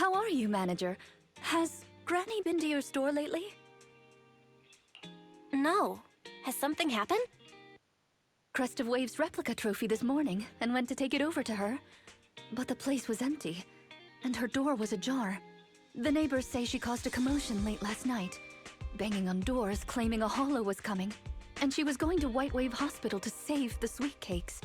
How are you, manager? Has Granny been to your store lately? No. Has something happened? Crest of Waves replica trophy this morning and went to take it over to her. But the place was empty, and her door was ajar. The neighbors say she caused a commotion late last night, banging on doors claiming a holo was coming, and she was going to White Wave Hospital to save the sweet cakes.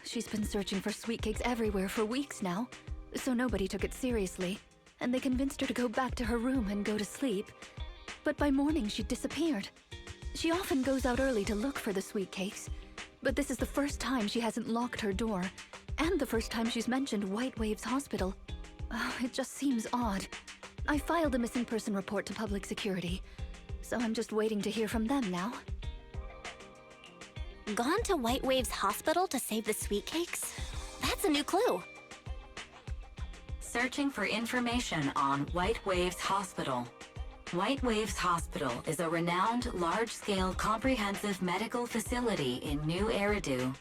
She's been searching for sweet cakes everywhere for weeks now, so nobody took it seriously, and they convinced her to go back to her room and go to sleep. But by morning, she'd disappeared. She often goes out early to look for the sweet cakes, but this is the first time she hasn't locked her door, and the first time she's mentioned White Waves Hospital. It just seems odd. I filed a missing person report to public security, so I'm just waiting to hear from them now. Gone to White Waves Hospital to save the sweet cakes? That's a new clue. Searching for information on White Waves Hospital. White Waves Hospital is a renowned, large-scale, comprehensive medical facility in New Eridu.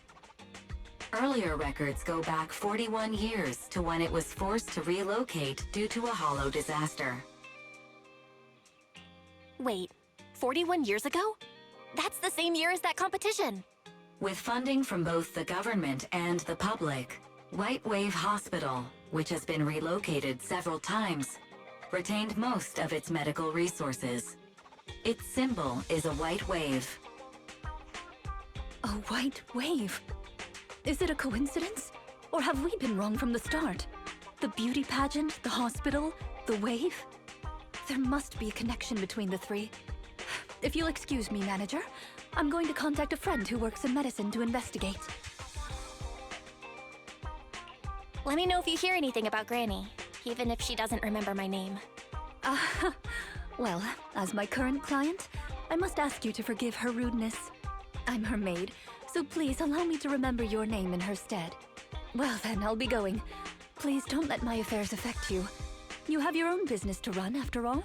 Earlier records go back 41 years to when it was forced to relocate due to a holo disaster. Wait, 41 years ago? That's the same year as that competition. With funding from both the government and the public, White Wave Hospital, which has been relocated several times, retained most of its medical resources. Its symbol is a white wave. A white wave? Is it a coincidence? Or have we been wrong from the start? The beauty pageant, the hospital, the wave? There must be a connection between the three. If you'll excuse me, manager, I'm going to contact a friend who works in medicine to investigate. Let me know if you hear anything about Granny, even if she doesn't remember my name. Well, as my current client, I must ask you to forgive her rudeness. I'm her maid, so please allow me to remember your name in her stead. Well then, I'll be going. Please don't let my affairs affect you. You have your own business to run, after all.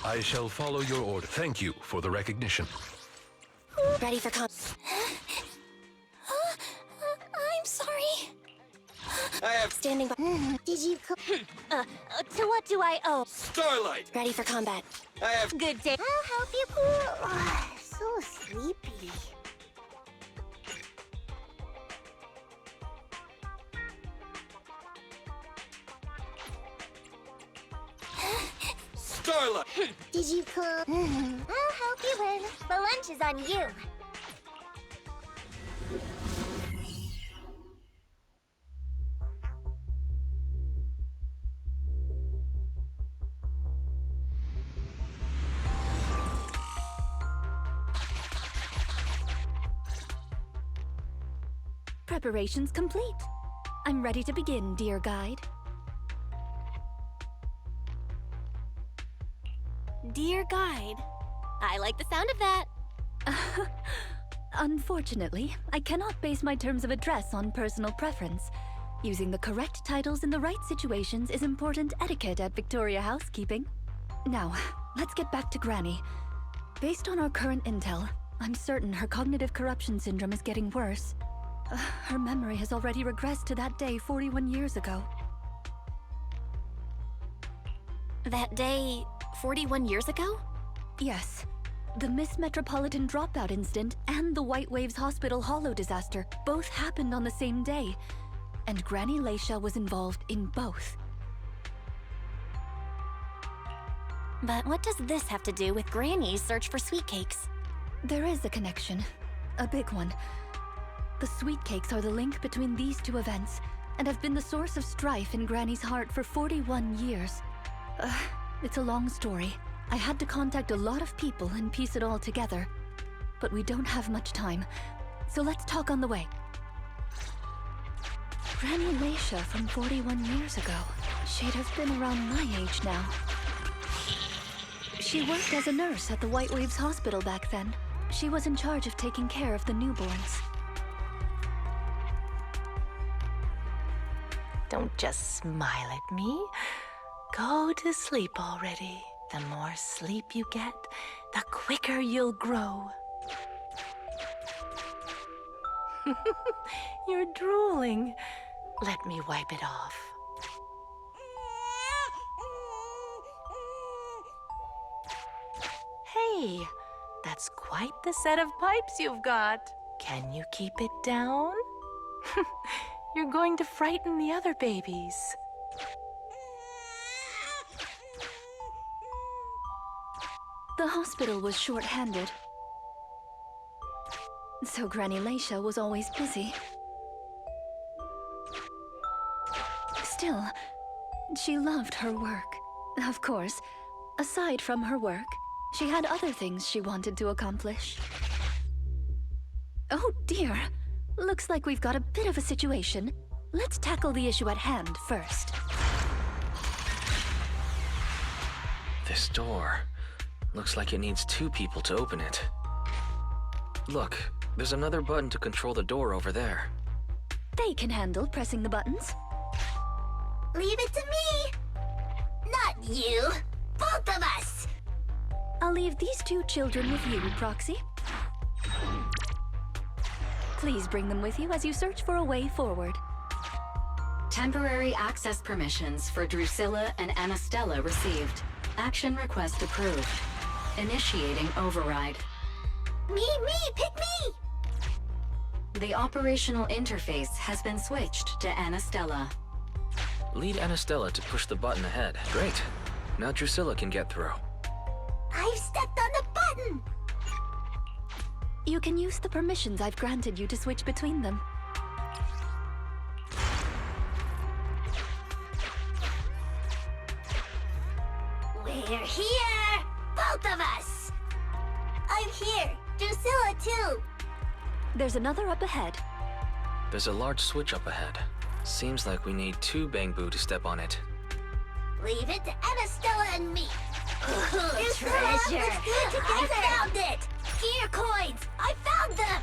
I shall follow your order. Thank you for the recognition. Ready for I'm sorry. I have Standing by. Did you to what do I owe? Starlight! Ready for combat. I have Good day. I'll help you pull. So sleepy. Starlight! Did you come? I'll help you win. The lunch is on you. Preparations complete. I'm ready to begin, dear guide. Dear guide. I like the sound of that. Unfortunately, I cannot base my terms of address on personal preference. Using the correct titles in the right situations is important etiquette at Victoria Housekeeping. Now, let's get back to Granny. Based on our current intel, I'm certain her cognitive corruption syndrome is getting worse. Her memory has already regressed to that day 41 years ago. That day 41 years ago? Yes. The Miss Metropolitan dropout incident and the White Waves Hospital holo disaster both happened on the same day, and Granny Leisha was involved in both. But what does this have to do with Granny's search for sweet cakes? There is a connection. A big one. The sweet cakes are the link between these two events, and have been the source of strife in Granny's heart for 41 years. It's a long story. I had to contact a lot of people and piece it all together. But we don't have much time, so let's talk on the way. Granny Leisha from 41 years ago. She'd have been around my age now. She worked as a nurse at the White Waves Hospital back then. She was in charge of taking care of the newborns. Don't just smile at me. Go to sleep already. The more sleep you get, the quicker you'll grow. You're drooling. Let me wipe it off. Hey, that's quite the set of pipes you've got. Can you keep it down? You're going to frighten the other babies. The hospital was short-handed, so Granny Leisha was always busy. Still, she loved her work. Of course, aside from her work, she had other things she wanted to accomplish. Oh dear, looks like we've got a bit of a situation. Let's tackle the issue at hand first. This door looks like it needs 2 people to open it. Look, there's another button to control the door over there. They can handle pressing the buttons. Leave it to me! Not you! Both of us! I'll leave these 2 children with you, Proxy. Please bring them with you as you search for a way forward. Temporary access permissions for Drusilla and Anastella received. Action request approved. Initiating override. Me, pick me! The operational interface has been switched to Anastella. Lead Anastella to push the button ahead. Great. Now Drusilla can get through. I've stepped on the button! You can use the permissions I've granted you to switch between them. We're here! Both of us! I'm here! Drusilla too! There's another up ahead. There's a large switch up ahead. Seems like we need 2 Bangboo to step on it. Leave it to Anastella and me! Ooh, treasure! Let's do it together! I found it! Gear coins! I found them!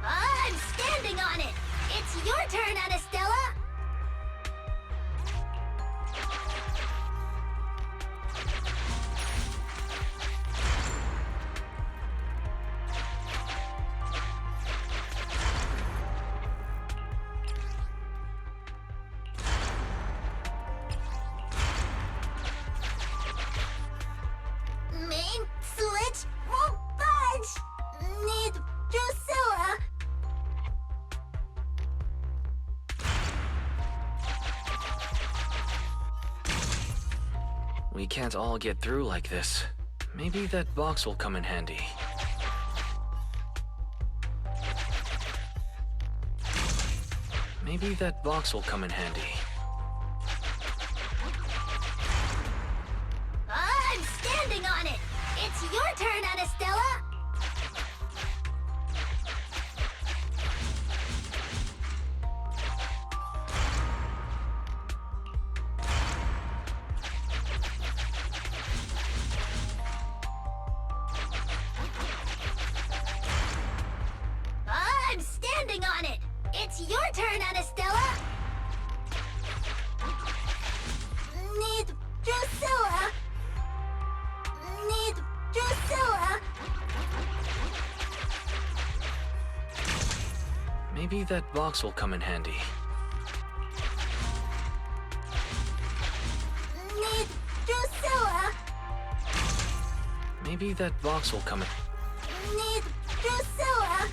I'm standing on it! It's your turn, Anastella! Main switch won't budge! Need Drusilla! We can't all get through like this. Maybe that box will come in handy. Maybe that box will come in handy. I'm standing on it! It's your turn, Anastella! I'm standing on it! It's your turn, Anastella! Need Drusilla! Need Drusilla! Maybe that box will come in handy. Need Drusilla! Maybe that box will come in. Need Drusilla!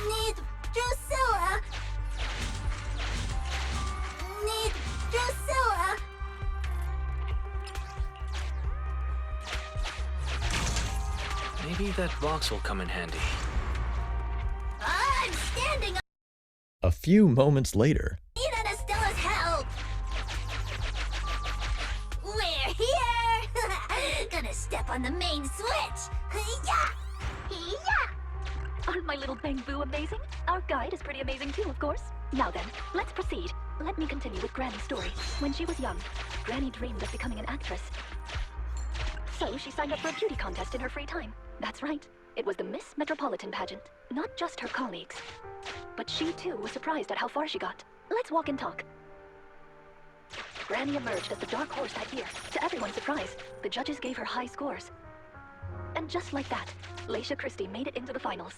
Need Drusilla! Need that box will come in handy. I'm standing up. A few moments later, Need Anastella's help. We're here. Gonna step on the main switch. Yeah. Aren't my little bamboo amazing? Our guide is pretty amazing too, of course. Now then, let's proceed. Let me continue with Granny's story. When she was young, Granny dreamed of becoming an actress. So she signed up for a beauty contest in her free time. That's right. It was the Miss Metropolitan pageant. Not just her colleagues. But she too was surprised at how far she got. Let's walk and talk. Granny emerged as the dark horse that year. To everyone's surprise, the judges gave her high scores. And just like that, Laisha Christie made it into the finals.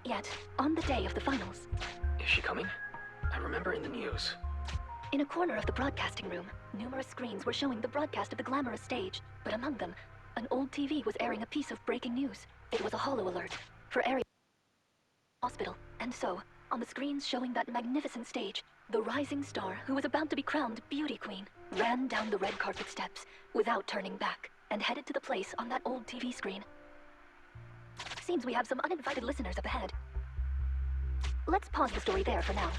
Yet, on the day of the finals, Is she coming? I remember in the news. in a corner of the broadcasting room, numerous screens were showing the broadcast of the glamorous stage, but among them, an old TV was airing a piece of breaking news. It was a holo alert for area hospital, and so, on the screens showing that magnificent stage, the rising star, who was about to be crowned beauty queen, ran down the red carpet steps without turning back and headed to the place on that old TV screen. Seems we have some uninvited listeners up ahead. Let's pause the story there for now.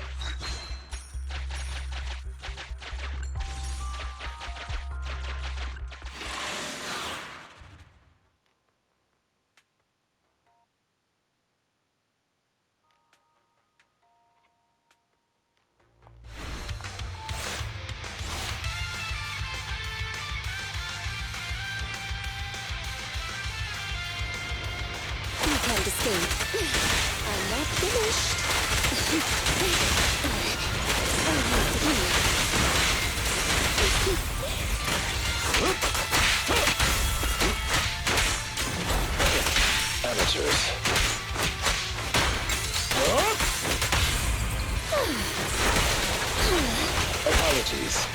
You can't escape. I'm not finished. Amateurs. Apologies.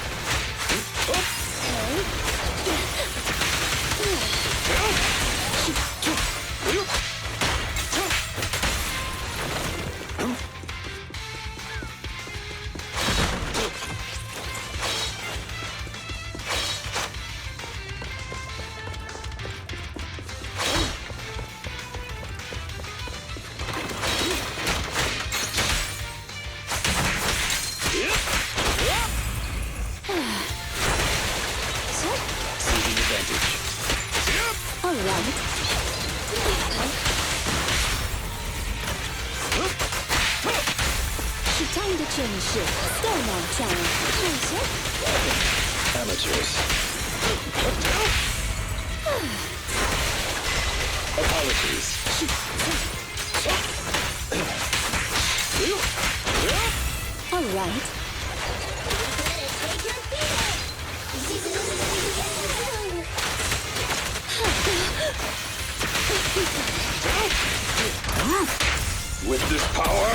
Seizing advantage. All right. She timed the change shift. Still not trying. Amateurs. Apologies. All right. With this power.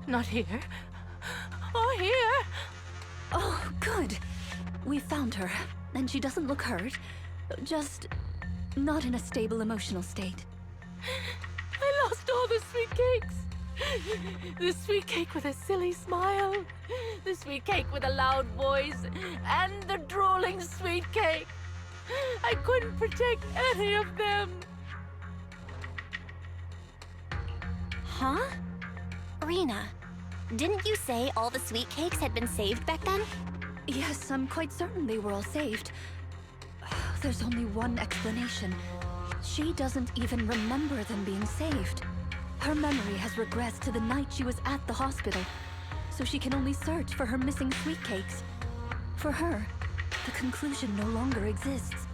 Not here. Or here. Oh, good. We found her, and she doesn't look hurt. Just not in a stable emotional state. I lost all the sweet cakes. The sweet cake with a silly smile. The sweet cake with a loud voice. And the drooling sweet cake. I couldn't protect any of them. Huh? Rena, didn't you say all the sweet cakes had been saved back then? Yes, I'm quite certain they were all saved. There's only one explanation. She doesn't even remember them being saved. Her memory has regressed to the night she was at the hospital, so she can only search for her missing sweet cakes. For her, the conclusion no longer exists.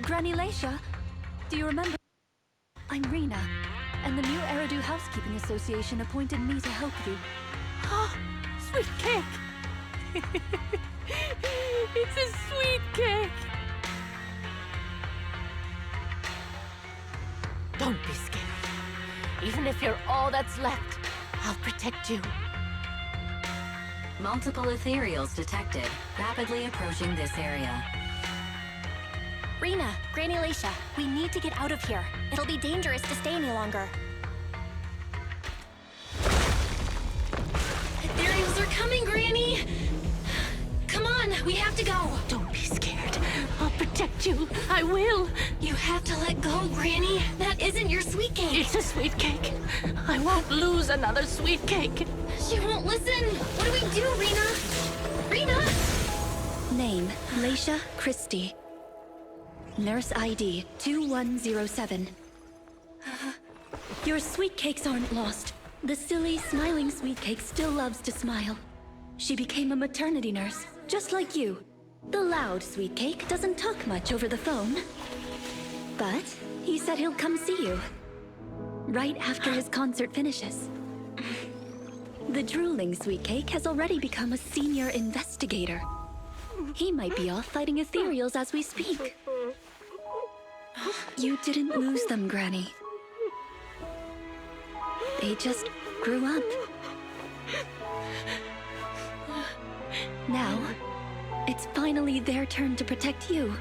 Granny Leisha, do you remember? I'm Rena, and the new Eridu Housekeeping Association appointed me to help you. Oh, sweet cake. It's a sweet cake. Don't be scared. Even if you're all that's left, I'll protect you. Multiple ethereals detected, rapidly approaching this area. Rena, Granny Leisha, we need to get out of here. It'll be dangerous to stay any longer. Ethereals are coming, Granny! Come on, we have to go! Don't be scared. I'll protect you. I will. You have to let go, Granny. That isn't your sweet cake. It's a sweet cake. I won't lose another sweet cake. She won't listen. What do we do, Rena? Rena? Name, Leisha Christie. Nurse ID 2107. Your sweet cakes aren't lost. The silly, smiling sweet cake still loves to smile. She became a maternity nurse, just like you. The loud sweet cake doesn't talk much over the phone. But he said he'll come see you. Right after his concert finishes. The drooling sweet cake has already become a senior investigator. He might be off fighting ethereals as we speak. You didn't lose them, Granny. They just grew up. Now, it's finally their turn to protect you.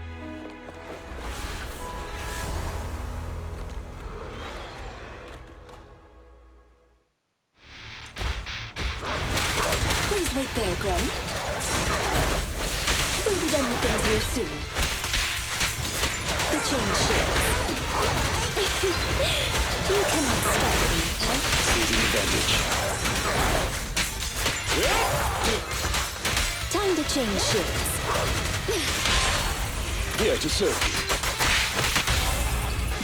Please wait there, Granny. We'll be done with things here soon. The chain shifts. You cannot stop me, huh? Seizing advantage. Time to change shifts. Here to serve you.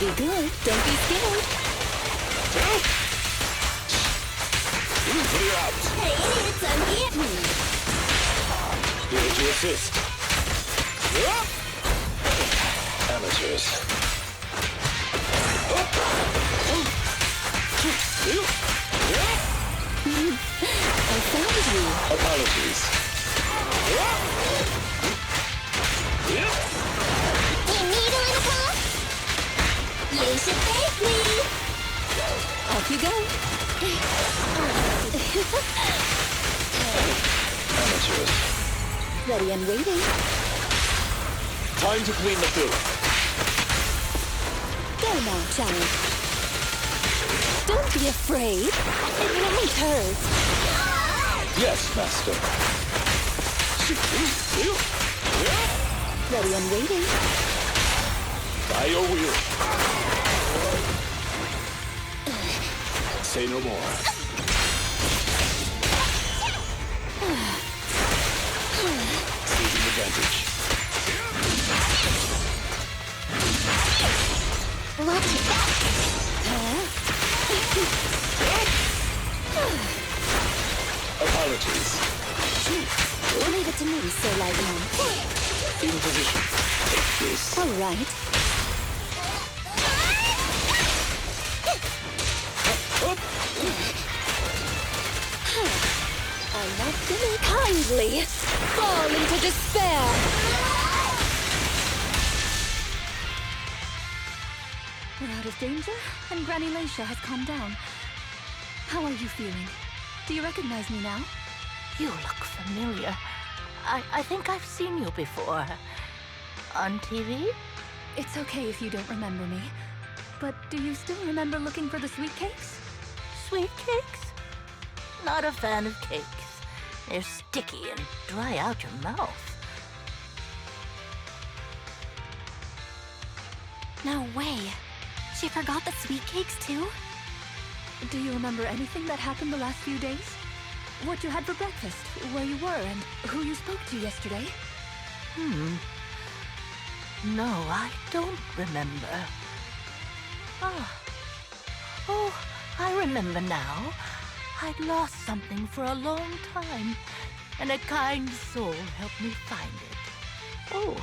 Be good, don't be scared. Clear out. Hey, idiots, I'm here. Here to assist. Amateurs. I found you. Apologies. You needle in a cup? You should thank me. Off you go. Amateurs. Ready and waiting. Time to clean the filth. Go now, child. Don't be afraid. It won't hurt. Yes, master. Ready and waiting. By your will. Say no more. Seizing advantage. Watch it. Apologies. Leave it to me, Sir Lightman. In position. Take this. All right. I'm not gonna kindly fall into despair. We're out of danger, and Granny Leisha has calmed down. How are you feeling? Do you recognize me now? You look familiar. I think I've seen you before. On TV? It's okay if you don't remember me. But do you still remember looking for the sweet cakes? Sweet cakes? Not a fan of cakes. They're sticky and dry out your mouth. No way. She forgot the sweet cakes too? Do you remember anything that happened the last few days? What you had for breakfast, where you were, and who you spoke to yesterday? No, I don't remember. Oh, I remember now. I'd lost something for a long time, and a kind soul helped me find it. Oh,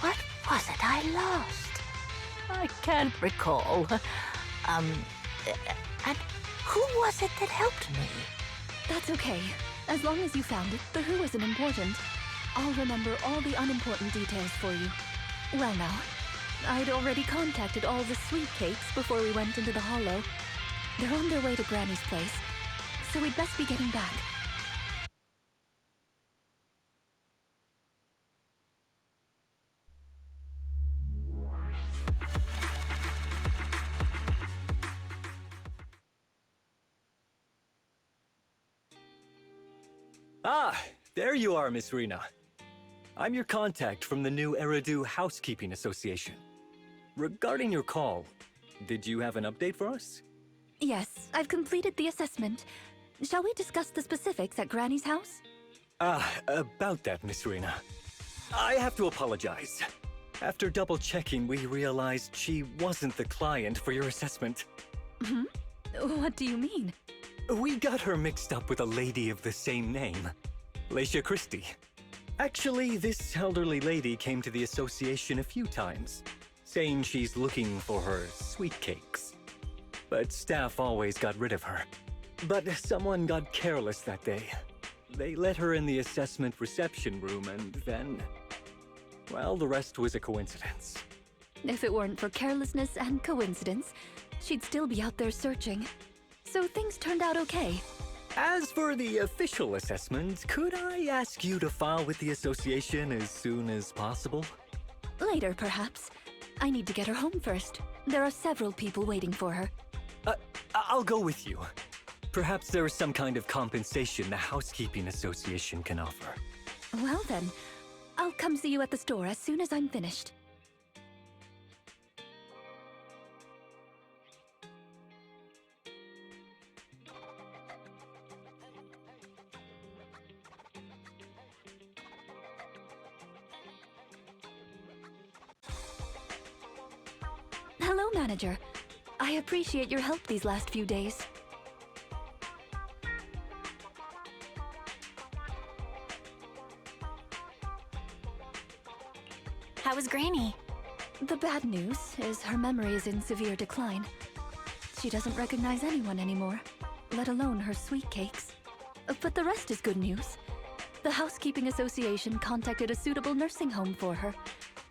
what was it I lost? I can't recall. And who was it that helped me? That's okay. As long as you found it, the who isn't important. I'll remember all the unimportant details for you. Well now, I'd already contacted all the sweet cakes before we went into the hollow. They're on their way to Granny's place, so we'd best be getting back. Ah, there you are, Miss Rena. I'm your contact from the new Eridu Housekeeping Association. Regarding your call, did you have an update for us? Yes, I've completed the assessment. Shall we discuss the specifics at Granny's house? About that, Miss Rena. I have to apologize. After double-checking, we realized she wasn't the client for your assessment. What do you mean? We got her mixed up with a lady of the same name, Leisha Christie. Actually, this elderly lady came to the association a few times, saying she's looking for her sweet cakes. But staff always got rid of her. But someone got careless that day. They let her in the assessment reception room and then... well, the rest was a coincidence. If it weren't for carelessness and coincidence, she'd still be out there searching. So things turned out okay. As for the official assessment, could I ask you to file with the association as soon as possible? Later, perhaps. I need to get her home first. There are several people waiting for her. I'll go with you. Perhaps there is some kind of compensation the Housekeeping Association can offer. Well then, I'll come see you at the store as soon as I'm finished. Hello, Manager. I appreciate your help these last few days. How was Granny? The bad news is her memory is in severe decline. She doesn't recognize anyone anymore, let alone her sweet cakes. But the rest is good news. The Housekeeping Association contacted a suitable nursing home for her,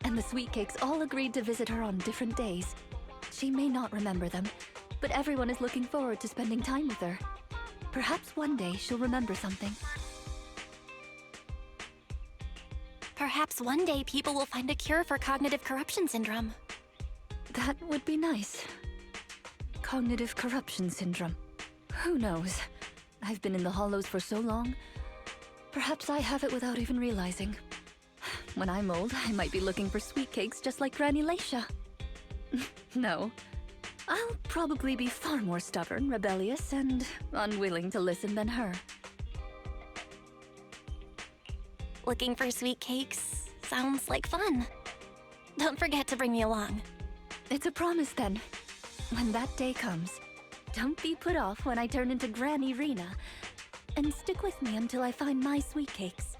and the sweet cakes all agreed to visit her on different days. She may not remember them, but everyone is looking forward to spending time with her. Perhaps one day she'll remember something. Perhaps one day people will find a cure for cognitive corruption syndrome. That would be nice. Cognitive corruption syndrome. Who knows? I've been in the hollows for so long. Perhaps I have it without even realizing. When I'm old, I might be looking for sweet cakes just like Granny Leisha. No. I'll probably be far more stubborn, rebellious, and unwilling to listen than her. Looking for sweet cakes sounds like fun. Don't forget to bring me along. It's a promise then. When that day comes, don't be put off when I turn into Granny Rena. And stick with me until I find my sweet cakes.